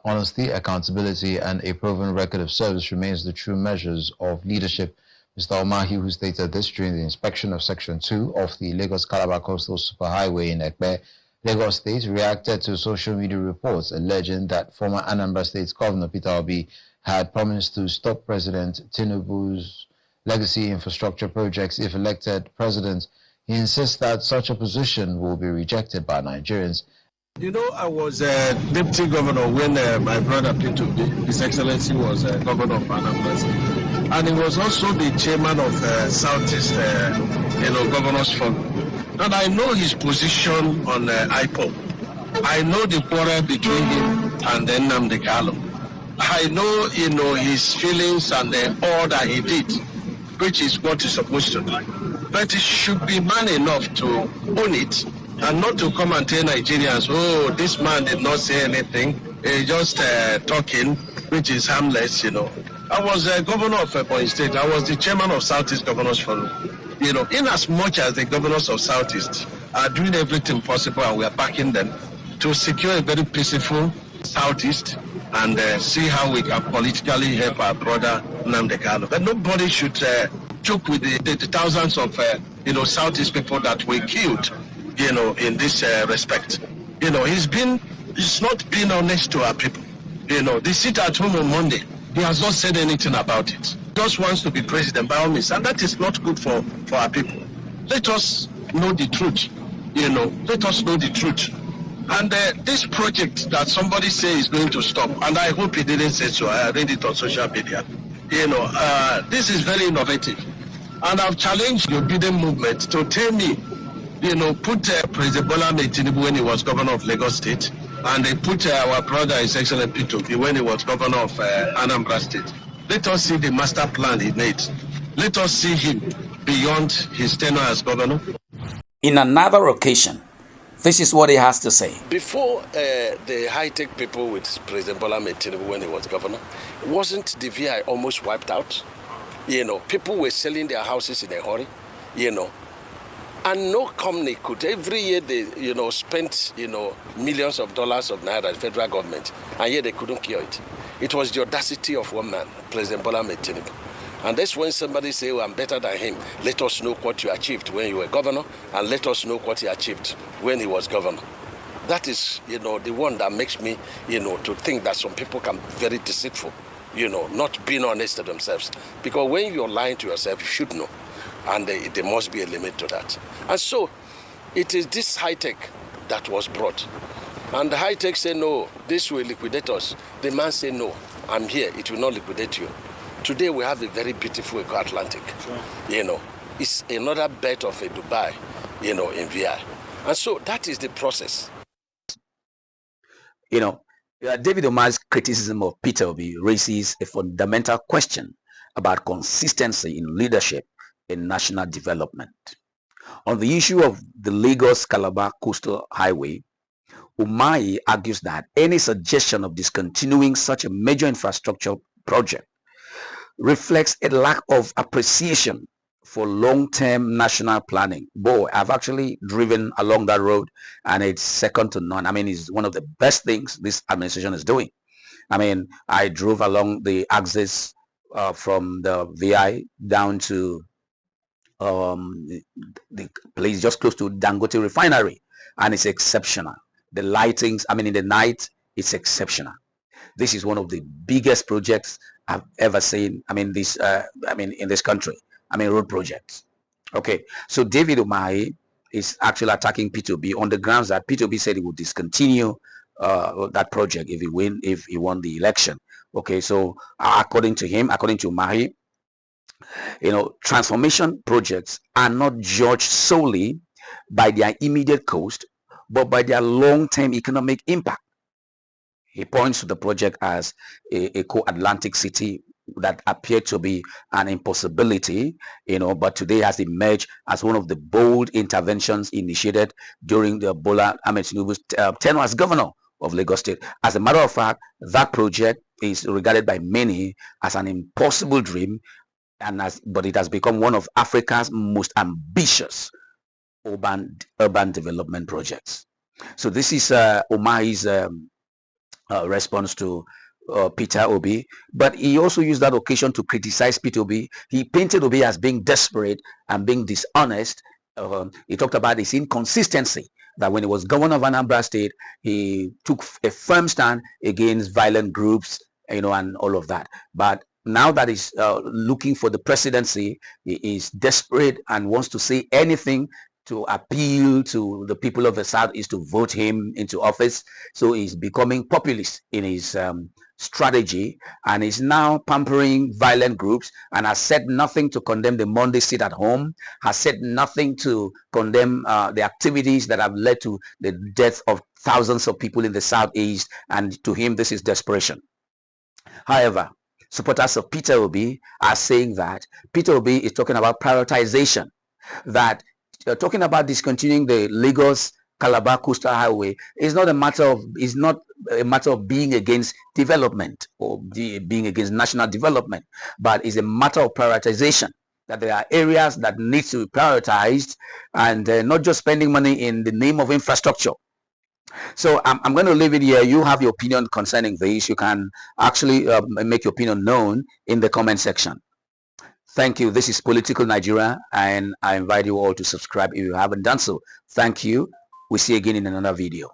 honesty, accountability, and a proven record of service remains the true measures of leadership. Mr. Umahi, who stated this during the inspection of Section 2 of the Lagos-Calabar Coastal Superhighway in Ekpe, Lagos State, reacted to social media reports alleging that former Anambra State Governor Peter Obi had promised to stop President Tinubu's legacy infrastructure projects if elected president. He insists that such a position will be rejected by Nigerians. You know, I was deputy governor when my brother Peter, His Excellency, was governor of Anambra State, and he was also the chairman of Southeast, Governors Forum. And I know his position on IPOP. I know the quarrel between him and then Nnamdi Kanu. I know, his feelings and all that he did, which is what he's supposed to do. But he should be man enough to own it and not to come and tell Nigerians, oh, this man did not say anything, he's just talking, which is harmless, I was governor of Ebonyi State. I was the chairman of Southeast Governors Forum. In as much as the governors of Southeast are doing everything possible and we are backing them to secure a very peaceful Southeast and see how we can politically help our brother Nnamdi Kanu. But nobody should joke with the thousands of Southeast people that were killed, in this respect. He's not being honest to our people. They sit at home on Monday. He has not said anything about it. Just wants to be president by all means, and that is not good for our people. Let us know the truth. Let us know the truth. And this project that somebody say is going to stop, and I hope he didn't say so. I read it on social media. This is very innovative, and I've challenged the Biden movement to tell me, put President Bola Ahmed Tinubu when he was governor of Lagos State, and they put our brother, His Excellency Peter, when he was governor of Anambra State. Let us see the master plan he made. Let us see him beyond his tenure as governor. In another occasion, this is what he has to say. Before the high-tech people with President Bola Ahmed Tinubu when he was governor, wasn't the VI almost wiped out? People were selling their houses in a hurry, and no company could. Every year they, spent, millions of dollars of naira, the federal government, and yet they couldn't cure it. It was the audacity of one man, President Bola Ahmed Tinubu. And that's when somebody say, I'm better than him. Let us know what you achieved when you were governor, and let us know what he achieved when he was governor. That is, the one that makes me, to think that some people can be very deceitful, not being honest to themselves. Because when you're lying to yourself, you should know. And there must be a limit to that. And so, it is this high-tech that was brought. And the high-tech say, no, this will liquidate us. The man say, no, I'm here, it will not liquidate you. Today we have a very beautiful Atlantic. Sure. It's another bet of a Dubai, in VI. And so that is the process. David Umahi's criticism of Peter Obi raises a fundamental question about consistency in leadership in national development. On the issue of the Lagos-Calabar Coastal Highway, Umahi argues that any suggestion of discontinuing such a major infrastructure project reflects a lack of appreciation for long-term national planning. Boy, I've actually driven along that road and it's second to none. It's one of the best things this administration is doing. I drove along the axis from the VI down to the place just close to Dangote Refinery, and it's exceptional. The lightings, in the night, it's exceptional. This is one of the biggest projects I've ever seen. In this country. Road projects. Okay, so David Umahi is actually attacking P2B on the grounds that P2B said he would discontinue that project if he won the election. Okay, so according to Umahi, transformation projects are not judged solely by their immediate cost, but by their long-term economic impact. He points to the project as a co-Atlantic city that appeared to be an impossibility, but today has emerged as one of the bold interventions initiated during the Bola Ahmed Tinubu's tenure as governor of Lagos State. As a matter of fact, that project is regarded by many as an impossible dream, but it has become one of Africa's most ambitious urban development projects. So this is Umahi's response to Peter Obi, but he also used that occasion to criticize Peter Obi. He painted Obi as being desperate and being dishonest. He talked about his inconsistency, that when he was governor of Anambra State, he took a firm stand against violent groups, and all of that. But now that he's looking for the presidency, he is desperate and wants to say anything to appeal to the people of the Southeast to vote him into office. So he's becoming populist in his strategy, and is now pampering violent groups, and has said nothing to condemn the Monday sit at home, has said nothing to condemn the activities that have led to the death of thousands of people in the Southeast, and to him this is desperation. However, supporters of Peter Obi are saying that Peter Obi is talking about prioritization, that talking about discontinuing the Lagos Calabar Coastal Highway is not a matter of being against development or being against national development, but is a matter of prioritization, that there are areas that need to be prioritized, and not just spending money in the name of infrastructure. So I'm going to leave it here. You have your opinion concerning this. You can actually make your opinion known in the comment section. Thank you. This is Political Nigeria, and I invite you all to subscribe if you haven't done so. Thank you. We'll see you again in another video.